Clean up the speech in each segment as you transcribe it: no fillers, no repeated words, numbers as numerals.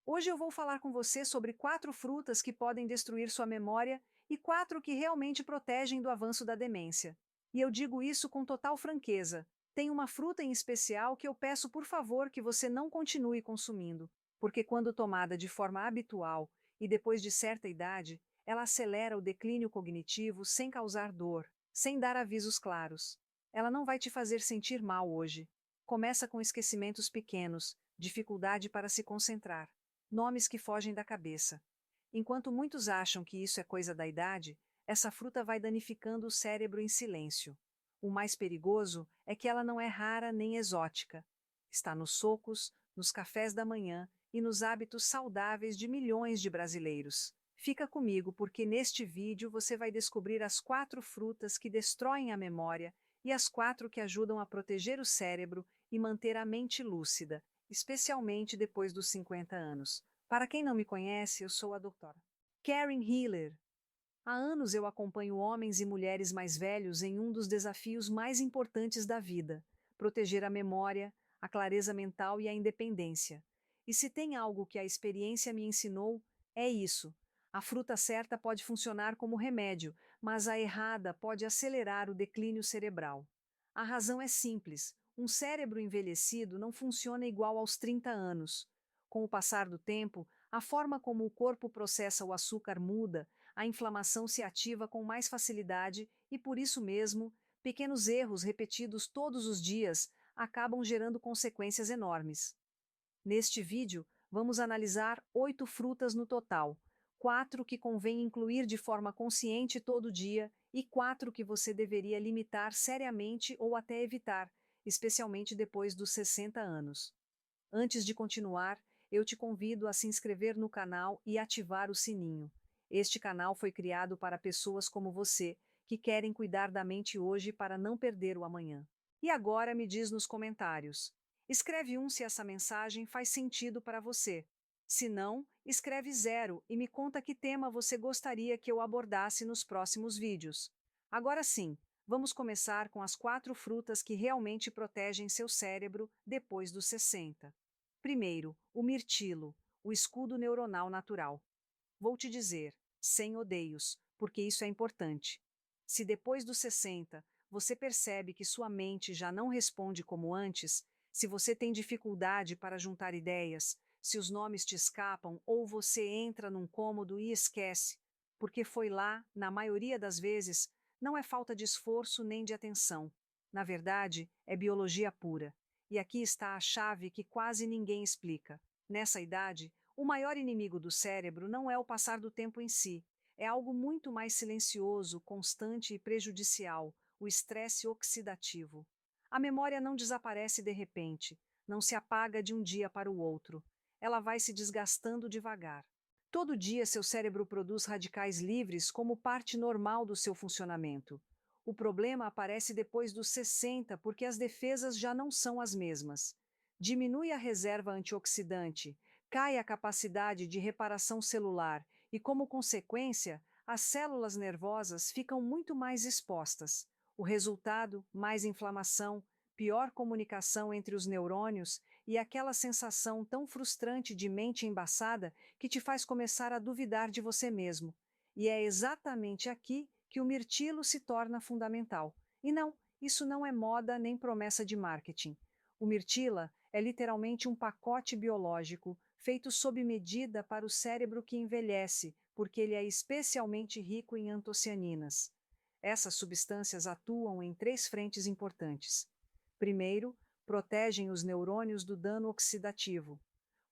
Hoje eu vou falar com você sobre 4 frutas que podem destruir sua memória e 4 que realmente protegem do avanço da demência. E eu digo isso com total franqueza. Tem uma fruta em especial que eu peço por favor que você não continue consumindo, porque quando tomada de forma habitual e depois de certa idade, ela acelera o declínio cognitivo sem causar dor, sem dar avisos claros. Ela não vai te fazer sentir mal hoje. Começa com esquecimentos pequenos, dificuldade para se concentrar, nomes que fogem da cabeça. Enquanto muitos acham que isso é coisa da idade, essa fruta vai danificando o cérebro em silêncio. O mais perigoso é que ela não é rara nem exótica. Está nos socos, nos cafés da manhã e nos hábitos saudáveis de milhões de brasileiros. Fica comigo porque neste vídeo você vai descobrir as 4 frutas que destroem a memória e as 4 que ajudam a proteger o cérebro e manter a mente lúcida, especialmente depois dos 50 anos. Para quem não me conhece, eu sou a doutora Karen Hiller. Há anos eu acompanho homens e mulheres mais velhos em um dos desafios mais importantes da vida: proteger a memória, a clareza mental e a independência. E se tem algo que a experiência me ensinou, é isso. A fruta certa pode funcionar como remédio, mas a errada pode acelerar o declínio cerebral. A razão é simples: um cérebro envelhecido não funciona igual aos 30 anos. Com o passar do tempo, a forma como o corpo processa o açúcar muda, a inflamação se ativa com mais facilidade e, por isso mesmo, pequenos erros repetidos todos os dias acabam gerando consequências enormes. Neste vídeo, vamos analisar 8 frutas no total, 4 que convém incluir de forma consciente todo dia e 4 que você deveria limitar seriamente ou até evitar, especialmente depois dos 60 anos. Antes de continuar, eu te convido a se inscrever no canal e ativar o sininho. Este canal foi criado para pessoas como você, que querem cuidar da mente hoje para não perder o amanhã. E agora me diz nos comentários. Escreve um se essa mensagem faz sentido para você. Se não, escreve 0 e me conta que tema você gostaria que eu abordasse nos próximos vídeos. Agora sim, vamos começar com as 4 frutas que realmente protegem seu cérebro depois dos 60. Primeiro, o mirtilo, o escudo neuronal natural. Vou te dizer, sem odeios, porque isso é importante. Se depois dos 60 você percebe que sua mente já não responde como antes, se você tem dificuldade para juntar ideias, se os nomes te escapam ou você entra num cômodo e esquece, porque foi lá, na maioria das vezes, não é falta de esforço nem de atenção. Na verdade, é biologia pura. E aqui está a chave que quase ninguém explica. Nessa idade, o maior inimigo do cérebro não é o passar do tempo em si, é algo muito mais silencioso, constante e prejudicial: o estresse oxidativo. A memória não desaparece de repente, não se apaga de um dia para o outro. Ela vai se desgastando devagar. Todo dia seu cérebro produz radicais livres como parte normal do seu funcionamento. O problema aparece depois dos 60 porque as defesas já não são as mesmas. Diminui a reserva antioxidante, cai a capacidade de reparação celular e, como consequência, as células nervosas ficam muito mais expostas. O resultado: mais inflamação, pior comunicação entre os neurônios e aquela sensação tão frustrante de mente embaçada que te faz começar a duvidar de você mesmo. E é exatamente aqui que o mirtilo se torna fundamental. E não, isso não é moda nem promessa de marketing. O mirtila é literalmente um pacote biológico feito sob medida para o cérebro que envelhece, porque ele é especialmente rico em antocianinas. Essas substâncias atuam em 3 frentes importantes. Primeiro, protegem os neurônios do dano oxidativo.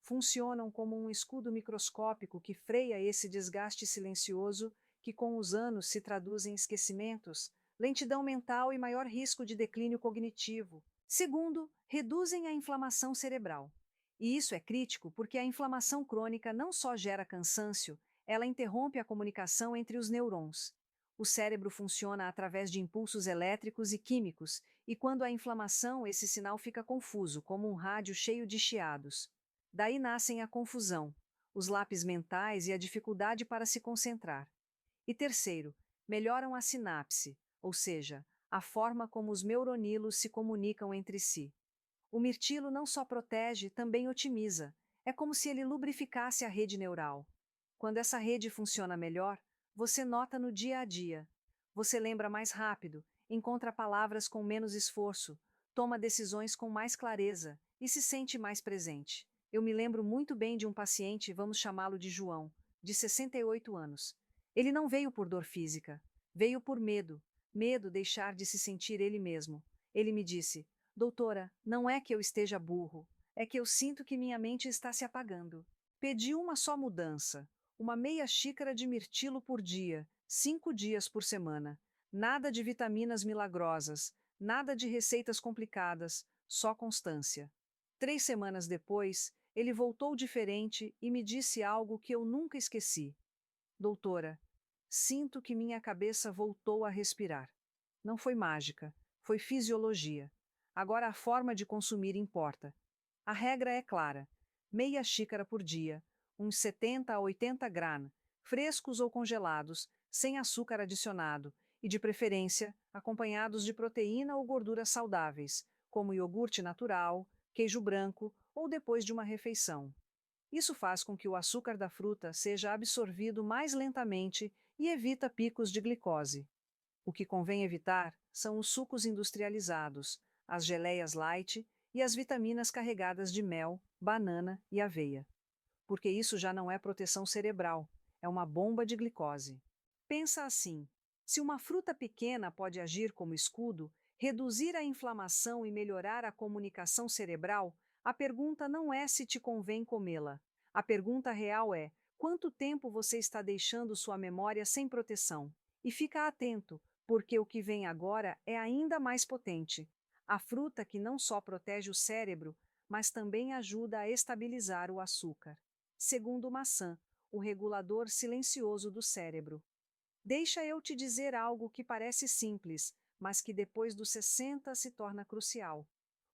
Funcionam como um escudo microscópico que freia esse desgaste silencioso que com os anos se traduz em esquecimentos, lentidão mental e maior risco de declínio cognitivo. Segundo, reduzem a inflamação cerebral. E isso é crítico porque a inflamação crônica não só gera cansaço, ela interrompe a comunicação entre os neurônios. O cérebro funciona através de impulsos elétricos e químicos, e quando há inflamação, esse sinal fica confuso, como um rádio cheio de chiados. Daí nascem a confusão, os lápis mentais e a dificuldade para se concentrar. E terceiro, melhoram a sinapse, ou seja, a forma como os neuronilos se comunicam entre si. O mirtilo não só protege, também otimiza. É como se ele lubrificasse a rede neural. Quando essa rede funciona melhor, você nota no dia a dia. Você lembra mais rápido, encontra palavras com menos esforço, toma decisões com mais clareza e se sente mais presente. Eu me lembro muito bem de um paciente, vamos chamá-lo de João, de 68 anos. Ele não veio por dor física, veio por medo, medo deixar de se sentir ele mesmo. Ele me disse: Doutora, não é que eu esteja burro, é que eu sinto que minha mente está se apagando. Pedi uma só mudança, uma meia xícara de mirtilo por dia, 5 dias por semana. Nada de vitaminas milagrosas, nada de receitas complicadas, só constância. 3 semanas depois, ele voltou diferente e me disse algo que eu nunca esqueci. Doutora, sinto que minha cabeça voltou a respirar. Não foi mágica, foi fisiologia. Agora a forma de consumir importa. A regra é clara: meia xícara por dia, uns 70 a 80 gramas, frescos ou congelados, sem açúcar adicionado, e de preferência acompanhados de proteína ou gorduras saudáveis, como iogurte natural, queijo branco ou depois de uma refeição. Isso faz com que o açúcar da fruta seja absorvido mais lentamente e evita picos de glicose. O que convém evitar são os sucos industrializados, as geleias light e as vitaminas carregadas de mel, banana e aveia. Porque isso já não é proteção cerebral, é uma bomba de glicose. Pensa assim: se uma fruta pequena pode agir como escudo, reduzir a inflamação e melhorar a comunicação cerebral, a pergunta não é se te convém comê-la. A pergunta real é: quanto tempo você está deixando sua memória sem proteção? E fica atento, porque o que vem agora é ainda mais potente. A fruta que não só protege o cérebro, mas também ajuda a estabilizar o açúcar. Segundo maçã, o regulador silencioso do cérebro. Deixa eu te dizer algo que parece simples, mas que depois dos 60 se torna crucial.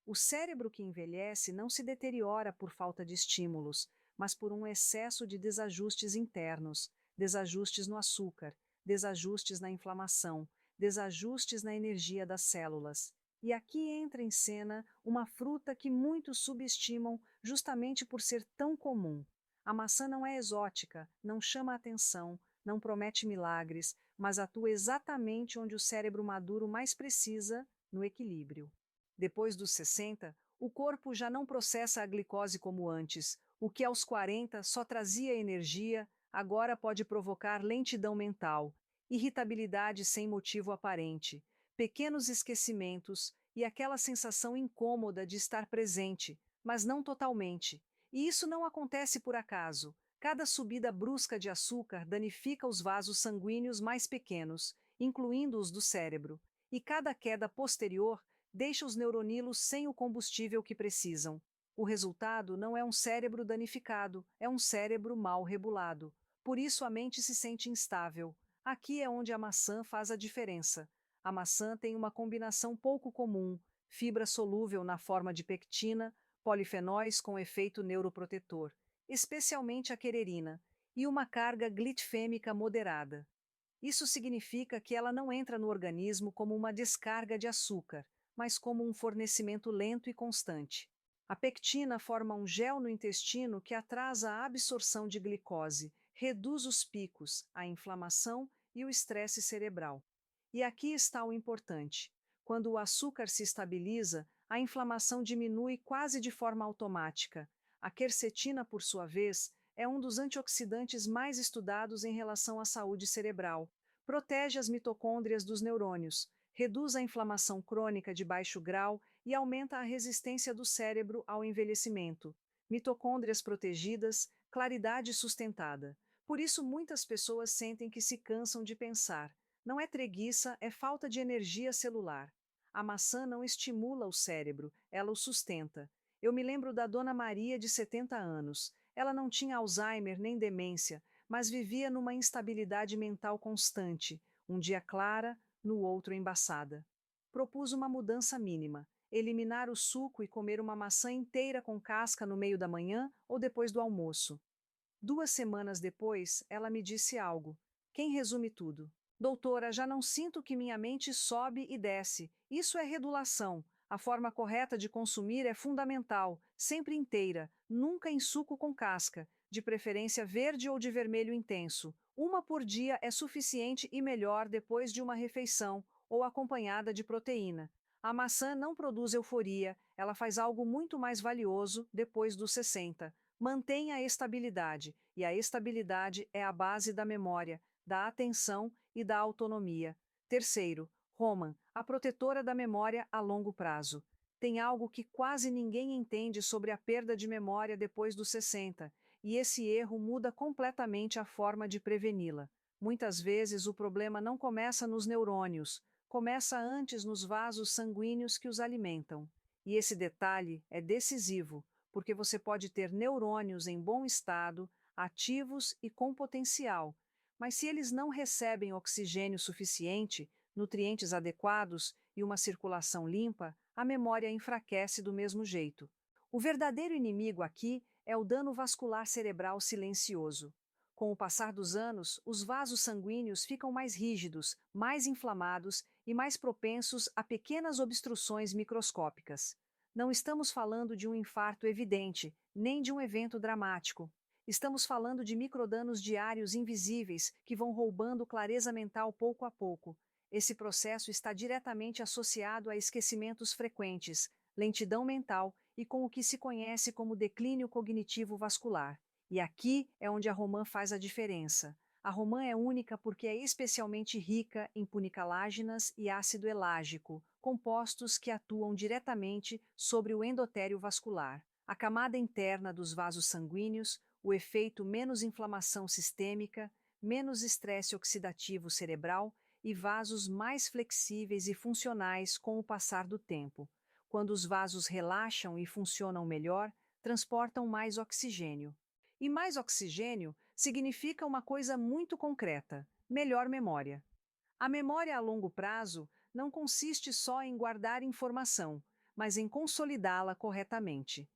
O cérebro que envelhece não se deteriora por falta de estímulos, mas por um excesso de desajustes internos, desajustes no açúcar, desajustes na inflamação, desajustes na energia das células. E aqui entra em cena uma fruta que muitos subestimam justamente por ser tão comum. A maçã não é exótica, não chama atenção, não promete milagres, mas atua exatamente onde o cérebro maduro mais precisa, no equilíbrio. Depois dos 60, o corpo já não processa a glicose como antes. O que aos 40 só trazia energia, agora pode provocar lentidão mental, irritabilidade sem motivo aparente, pequenos esquecimentos e aquela sensação incômoda de estar presente, mas não totalmente. E isso não acontece por acaso. Cada subida brusca de açúcar danifica os vasos sanguíneos mais pequenos, incluindo os do cérebro, e cada queda posterior deixa os neurônilos sem o combustível que precisam. O resultado não é um cérebro danificado, é um cérebro mal regulado. Por isso a mente se sente instável. Aqui é onde a maçã faz a diferença. A maçã tem uma combinação pouco comum: fibra solúvel na forma de pectina, polifenóis com efeito neuroprotetor, especialmente a quererina, e uma carga glicêmica moderada. Isso significa que ela não entra no organismo como uma descarga de açúcar, mas como um fornecimento lento e constante. A pectina forma um gel no intestino que atrasa a absorção de glicose, reduz os picos, a inflamação e o estresse cerebral. E aqui está o importante: quando o açúcar se estabiliza, a inflamação diminui quase de forma automática. A quercetina, por sua vez, é um dos antioxidantes mais estudados em relação à saúde cerebral. Protege as mitocôndrias dos neurônios, reduz a inflamação crônica de baixo grau e aumenta a resistência do cérebro ao envelhecimento. Mitocôndrias protegidas, claridade sustentada. Por isso, muitas pessoas sentem que se cansam de pensar. Não é preguiça, é falta de energia celular. A maçã não estimula o cérebro, ela o sustenta. Eu me lembro da Dona Maria, de 70 anos. Ela não tinha Alzheimer nem demência, mas vivia numa instabilidade mental constante, um dia clara, no outro embaçada. Propus uma mudança mínima: eliminar o suco e comer uma maçã inteira com casca no meio da manhã ou depois do almoço. 2 semanas depois, ela me disse algo. Quem resume tudo? Doutora, já não sinto que minha mente sobe e desce. Isso é redulação. A forma correta de consumir é fundamental, sempre inteira, nunca em suco com casca, de preferência verde ou de vermelho intenso. Uma por dia é suficiente e melhor depois de uma refeição ou acompanhada de proteína. A maçã não produz euforia, ela faz algo muito mais valioso depois dos 60. Mantenha a estabilidade, e a estabilidade é a base da memória, da atenção e da autonomia. Terceiro, Roman, a protetora da memória a longo prazo. Tem algo que quase ninguém entende sobre a perda de memória depois dos 60, e esse erro muda completamente a forma de preveni-la. Muitas vezes o problema não começa nos neurônios, começa antes nos vasos sanguíneos que os alimentam. E esse detalhe é decisivo, porque você pode ter neurônios em bom estado, ativos e com potencial, mas se eles não recebem oxigênio suficiente, nutrientes adequados e uma circulação limpa, a memória enfraquece do mesmo jeito. O verdadeiro inimigo aqui é o dano vascular cerebral silencioso. Com o passar dos anos, os vasos sanguíneos ficam mais rígidos, mais inflamados e mais propensos a pequenas obstruções microscópicas. Não estamos falando de um infarto evidente, nem de um evento dramático. Estamos falando de microdanos diários invisíveis que vão roubando clareza mental pouco a pouco. Esse processo está diretamente associado a esquecimentos frequentes, lentidão mental e com o que se conhece como declínio cognitivo vascular. E aqui é onde a romã faz a diferença. A romã é única porque é especialmente rica em punicaláginas e ácido elágico, compostos que atuam diretamente sobre o endotélio vascular, a camada interna dos vasos sanguíneos, o efeito menos inflamação sistêmica, menos estresse oxidativo cerebral e vasos mais flexíveis e funcionais com o passar do tempo. Quando os vasos relaxam e funcionam melhor, transportam mais oxigênio. E mais oxigênio significa uma coisa muito concreta: melhor memória. A memória a longo prazo não consiste só em guardar informação, mas em consolidá-la corretamente.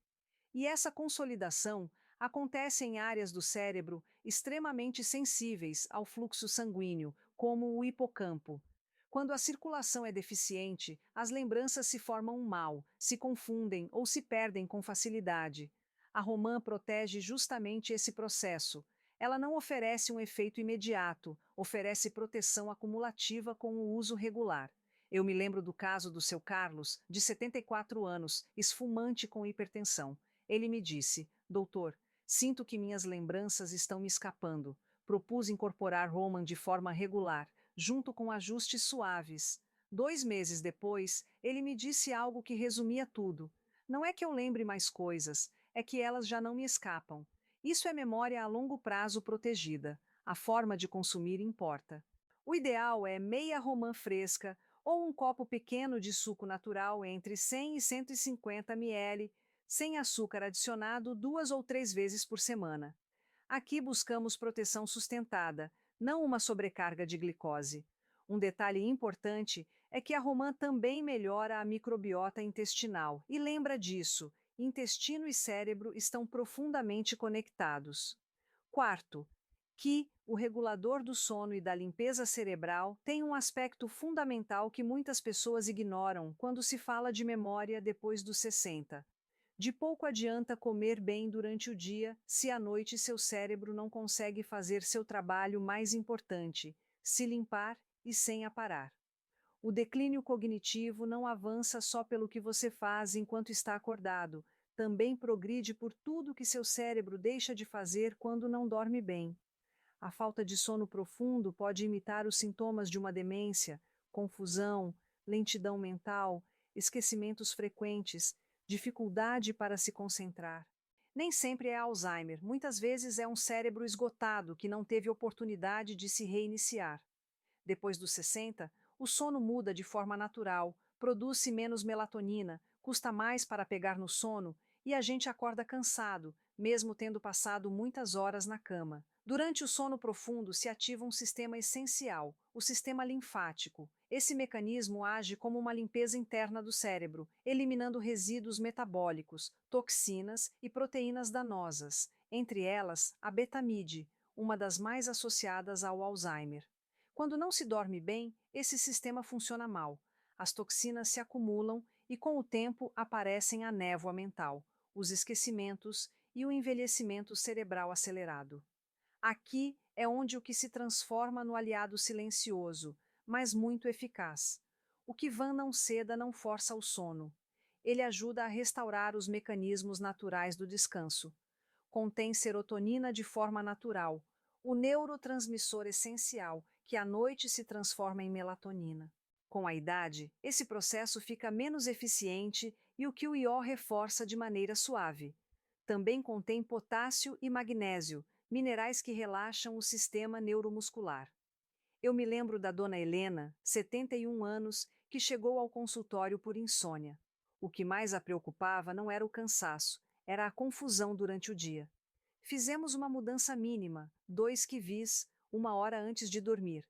E essa consolidação acontece em áreas do cérebro extremamente sensíveis ao fluxo sanguíneo, como o hipocampo. Quando a circulação é deficiente, as lembranças se formam mal, se confundem ou se perdem com facilidade. A romã protege justamente esse processo. Ela não oferece um efeito imediato, oferece proteção acumulativa com o uso regular. Eu me lembro do caso do seu Carlos, de 74 anos, esfumante com hipertensão. Ele me disse: Doutor, sinto que minhas lembranças estão me escapando. Propus incorporar Roman de forma regular, junto com ajustes suaves. 2 meses depois, ele me disse algo que resumia tudo. Não é que eu lembre mais coisas, é que elas já não me escapam. Isso é memória a longo prazo protegida. A forma de consumir importa. O ideal é meia romã fresca ou um copo pequeno de suco natural entre 100 e 150 ml, sem açúcar adicionado 2 ou 3 vezes por semana. Aqui buscamos proteção sustentada, não uma sobrecarga de glicose. Um detalhe importante é que a romã também melhora a microbiota intestinal, e lembra disso, intestino e cérebro estão profundamente conectados. Quarto, que o regulador do sono e da limpeza cerebral tem um aspecto fundamental que muitas pessoas ignoram quando se fala de memória depois dos 60. De pouco adianta comer bem durante o dia se à noite seu cérebro não consegue fazer seu trabalho mais importante, se limpar e sem aparar. O declínio cognitivo não avança só pelo que você faz enquanto está acordado, também progride por tudo que seu cérebro deixa de fazer quando não dorme bem. A falta de sono profundo pode imitar os sintomas de uma demência, confusão, lentidão mental, esquecimentos frequentes, dificuldade para se concentrar. Nem sempre é Alzheimer, muitas vezes é um cérebro esgotado que não teve oportunidade de se reiniciar. Depois dos 60, o sono muda de forma natural, produz-se menos melatonina, custa mais para pegar no sono e a gente acorda cansado, mesmo tendo passado muitas horas na cama. Durante o sono profundo se ativa um sistema essencial, o sistema linfático. Esse mecanismo age como uma limpeza interna do cérebro, eliminando resíduos metabólicos, toxinas e proteínas danosas, entre elas a betamide, uma das mais associadas ao Alzheimer. Quando não se dorme bem, esse sistema funciona mal. As toxinas se acumulam e com o tempo aparecem a névoa mental, os esquecimentos e o envelhecimento cerebral acelerado. Aqui é onde o que se transforma no aliado silencioso, mas muito eficaz. O que Van não ceda não força o sono. Ele ajuda a restaurar os mecanismos naturais do descanso. Contém serotonina de forma natural, o neurotransmissor essencial que à noite se transforma em melatonina. Com a idade, esse processo fica menos eficiente e o QIO reforça de maneira suave. Também contém potássio e magnésio, minerais que relaxam o sistema neuromuscular. Eu me lembro da dona Helena, 71 anos, que chegou ao consultório por insônia. O que mais a preocupava não era o cansaço, era a confusão durante o dia. Fizemos uma mudança mínima, 2 kvis, 1 hora antes de dormir.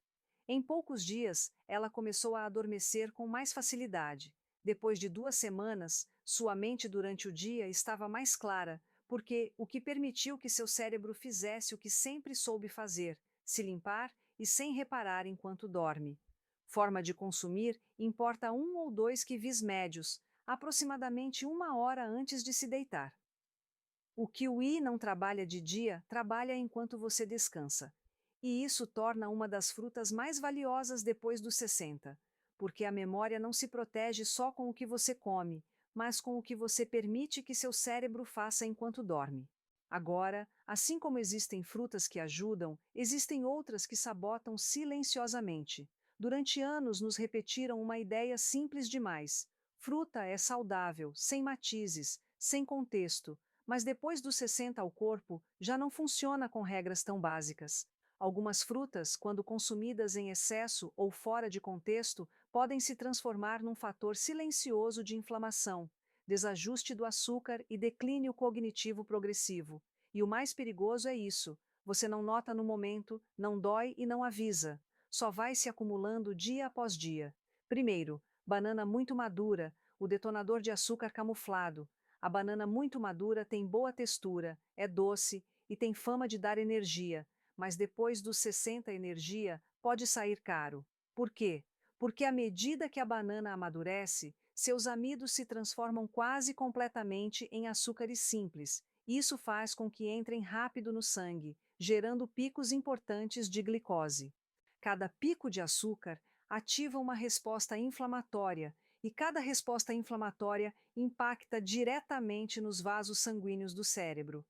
Em poucos dias, ela começou a adormecer com mais facilidade. Depois de 2 semanas, sua mente durante o dia estava mais clara, porque o que permitiu que seu cérebro fizesse o que sempre soube fazer, se limpar e sem reparar enquanto dorme. Forma de consumir importa 1 ou 2 kvis médios, aproximadamente 1 hora antes de se deitar. O kiwi não trabalha de dia, trabalha enquanto você descansa. E isso torna uma das frutas mais valiosas depois dos 60, porque a memória não se protege só com o que você come, mas com o que você permite que seu cérebro faça enquanto dorme. Agora, assim como existem frutas que ajudam, existem outras que sabotam silenciosamente. Durante anos nos repetiram uma ideia simples demais: fruta é saudável, sem matizes, sem contexto, mas depois dos 60 o corpo já não funciona com regras tão básicas. Algumas frutas, quando consumidas em excesso ou fora de contexto, podem se transformar num fator silencioso de inflamação, desajuste do açúcar e declínio cognitivo progressivo. E o mais perigoso é isso: você não nota no momento, não dói e não avisa. Só vai se acumulando dia após dia. Primeiro, banana muito madura, o detonador de açúcar camuflado. A banana muito madura tem boa textura, é doce e tem fama de dar energia, mas depois dos 60 a energia pode sair caro. Por quê? Porque à medida que a banana amadurece, seus amidos se transformam quase completamente em açúcares simples. Isso faz com que entrem rápido no sangue, gerando picos importantes de glicose. Cada pico de açúcar ativa uma resposta inflamatória, e cada resposta inflamatória impacta diretamente nos vasos sanguíneos do cérebro.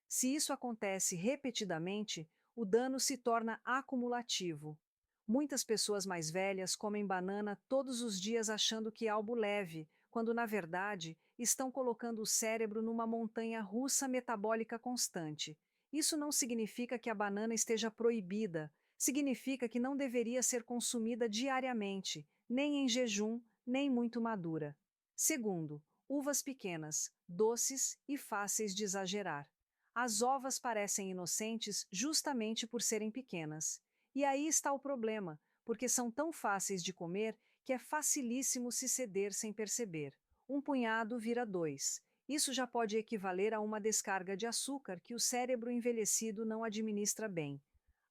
Se isso acontece repetidamente, o dano se torna acumulativo. Muitas pessoas mais velhas comem banana todos os dias achando que é algo leve, quando na verdade estão colocando o cérebro numa montanha russa metabólica constante. Isso não significa que a banana esteja proibida, significa que não deveria ser consumida diariamente, nem em jejum, nem muito madura. Segundo, uvas pequenas, doces e fáceis de exagerar. As ovas parecem inocentes justamente por serem pequenas. E aí está o problema, porque são tão fáceis de comer que é facilíssimo se ceder sem perceber. Um punhado vira 2. Isso já pode equivaler a uma descarga de açúcar que o cérebro envelhecido não administra bem.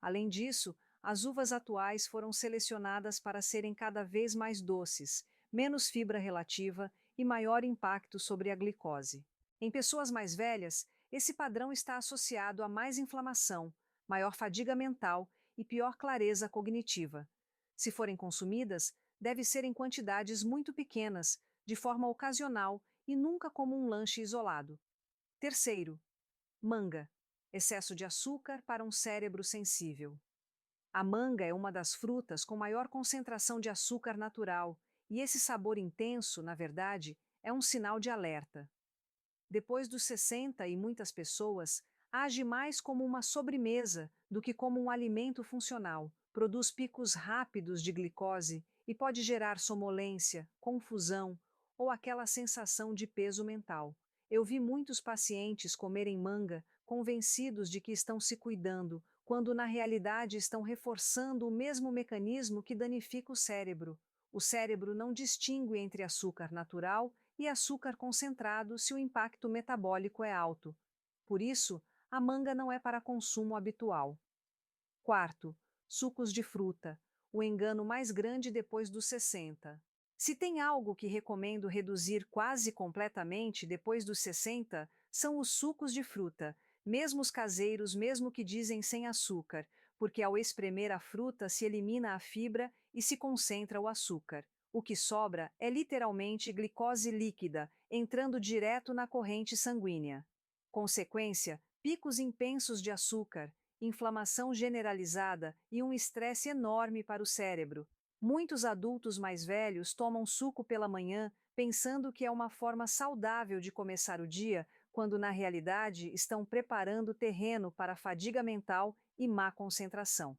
Além disso, as uvas atuais foram selecionadas para serem cada vez mais doces, menos fibra relativa e maior impacto sobre a glicose. Em pessoas mais velhas, esse padrão está associado a mais inflamação, maior fadiga mental e pior clareza cognitiva. Se forem consumidas, deve ser em quantidades muito pequenas, de forma ocasional e nunca como um lanche isolado. Terceiro, manga. Excesso de açúcar para um cérebro sensível. A manga é uma das frutas com maior concentração de açúcar natural, e esse sabor intenso, na verdade, é um sinal de alerta. Depois dos 60 e muitas pessoas, age mais como uma sobremesa do que como um alimento funcional, produz picos rápidos de glicose e pode gerar sonolência, confusão ou aquela sensação de peso mental. Eu vi muitos pacientes comerem manga convencidos de que estão se cuidando, quando na realidade estão reforçando o mesmo mecanismo que danifica o cérebro. O cérebro não distingue entre açúcar natural e açúcar concentrado se o impacto metabólico é alto. Por isso, a manga não é para consumo habitual. Quarto, sucos de fruta, o engano mais grande depois dos 60. Se tem algo que recomendo reduzir quase completamente depois dos 60, são os sucos de fruta, mesmo os caseiros, mesmo que dizem sem açúcar, porque ao espremer a fruta se elimina a fibra e se concentra o açúcar. O que sobra é literalmente glicose líquida, entrando direto na corrente sanguínea. Consequência: picos intensos de açúcar, inflamação generalizada e um estresse enorme para o cérebro. Muitos adultos mais velhos tomam suco pela manhã pensando que é uma forma saudável de começar o dia, quando na realidade estão preparando o terreno para fadiga mental e má concentração.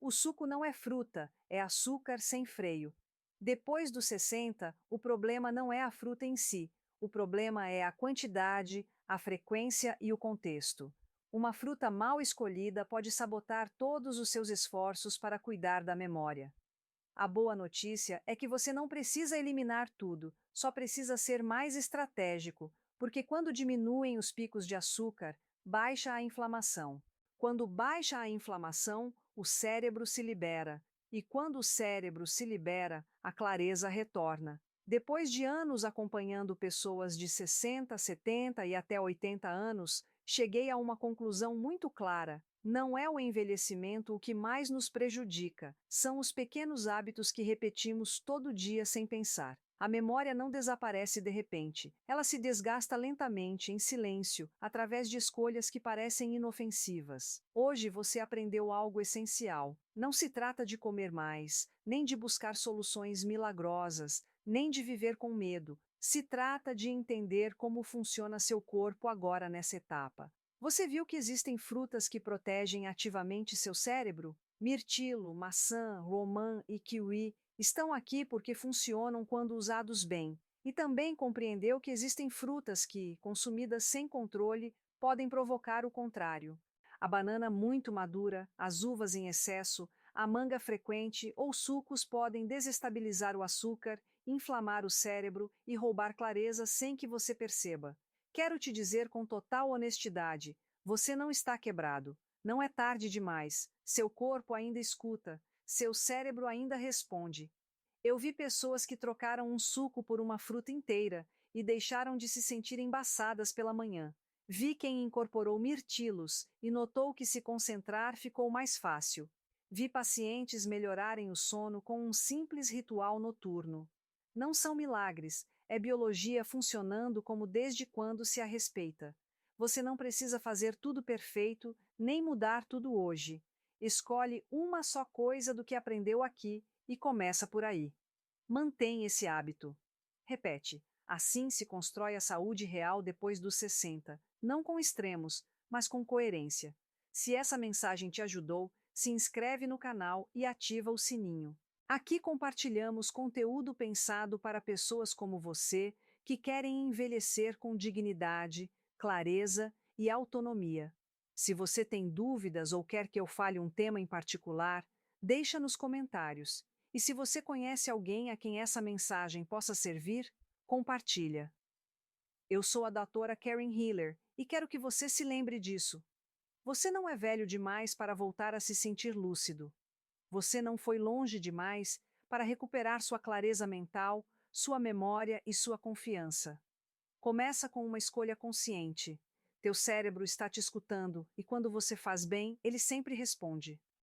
O suco não é fruta, é açúcar sem freio. Depois dos 60, o problema não é a fruta em si, o problema é a quantidade, a frequência e o contexto. Uma fruta mal escolhida pode sabotar todos os seus esforços para cuidar da memória. A boa notícia é que você não precisa eliminar tudo, só precisa ser mais estratégico, porque quando diminuem os picos de açúcar, baixa a inflamação. Quando baixa a inflamação, o cérebro se libera, e quando o cérebro se libera, a clareza retorna. Depois de anos acompanhando pessoas de 60, 70 e até 80 anos, cheguei a uma conclusão muito clara: não é o envelhecimento o que mais nos prejudica, são os pequenos hábitos que repetimos todo dia sem pensar. A memória não desaparece de repente, ela se desgasta lentamente, em silêncio, através de escolhas que parecem inofensivas. Hoje você aprendeu algo essencial. Não se trata de comer mais, nem de buscar soluções milagrosas, nem de viver com medo. Se trata de entender como funciona seu corpo agora nessa etapa. Você viu que existem frutas que protegem ativamente seu cérebro? Mirtilo, maçã, romã e kiwi estão aqui porque funcionam quando usados bem. E também compreendeu que existem frutas que, consumidas sem controle, podem provocar o contrário. A banana muito madura, as uvas em excesso, a manga frequente ou sucos podem desestabilizar o açúcar, inflamar o cérebro e roubar clareza sem que você perceba. Quero te dizer com total honestidade: você não está quebrado. Não é tarde demais. Seu corpo ainda escuta. Seu cérebro ainda responde. Eu vi pessoas que trocaram um suco por uma fruta inteira e deixaram de se sentir embaçadas pela manhã. Vi quem incorporou mirtilos e notou que se concentrar ficou mais fácil. Vi pacientes melhorarem o sono com um simples ritual noturno. Não são milagres, é biologia funcionando como desde quando se a respeita. Você não precisa fazer tudo perfeito, nem mudar tudo hoje. Escolhe uma só coisa do que aprendeu aqui e começa por aí. Mantém esse hábito. Repete. Assim se constrói a saúde real depois dos 60, não com extremos, mas com coerência. Se essa mensagem te ajudou, se inscreve no canal e ativa o sininho. Aqui compartilhamos conteúdo pensado para pessoas como você que querem envelhecer com dignidade, clareza e autonomia. Se você tem dúvidas ou quer que eu fale um tema em particular, deixa nos comentários. E se você conhece alguém a quem essa mensagem possa servir, compartilha. Eu sou a doutora Karen Hiller e quero que você se lembre disso. Você não é velho demais para voltar a se sentir lúcido. Você não foi longe demais para recuperar sua clareza mental, sua memória e sua confiança. Começa com uma escolha consciente. Teu cérebro está te escutando e quando você faz bem, ele sempre responde.